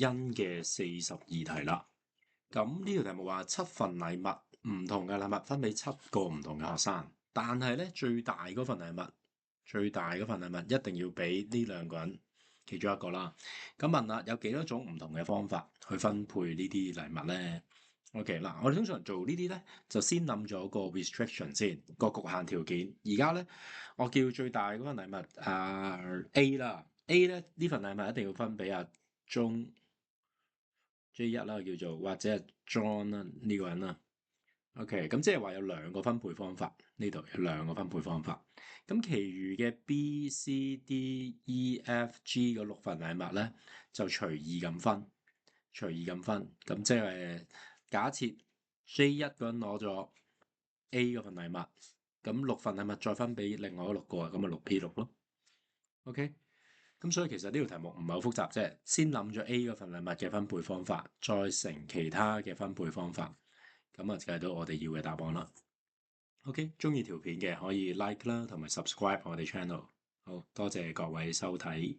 恩嘅42題啦。咁呢條題目話7份禮物，唔同嘅禮物分俾7個唔同嘅學生，但係咧最大嗰份禮物一定要俾呢兩個人其中一個啦。咁問啦，有幾多種唔同嘅方法去分配呢啲禮物咧？OK 嗱，我哋通常做呢啲咧，就先諗咗個 restriction 先，個局限條件。而家咧，我叫最大嗰份禮物A 啦，A 咧呢份禮物一定要分俾阿鐘 J1啦，叫做或者係 John 啦呢個人啦。OK，咁即係話有兩個分配方法，呢度有兩個分配方法。咁其餘嘅 B、C、D、E、F、G 嗰6份禮物咧，就隨意咁分。咁即係假設 J1個人攞咗 A 嗰份禮物，咁6份禮物再分俾另外嗰6個，咁咪6P6咯。OK，咁所以其實呢條題目唔係好複雜啫，先諗咗 A 嗰份禮物嘅分配方法，再乘其他嘅分配方法，咁啊計到我哋要嘅答案啦。OK，中意條片嘅可以 like 啦，同埋 subscribe 我哋 channel。好多謝各位收睇。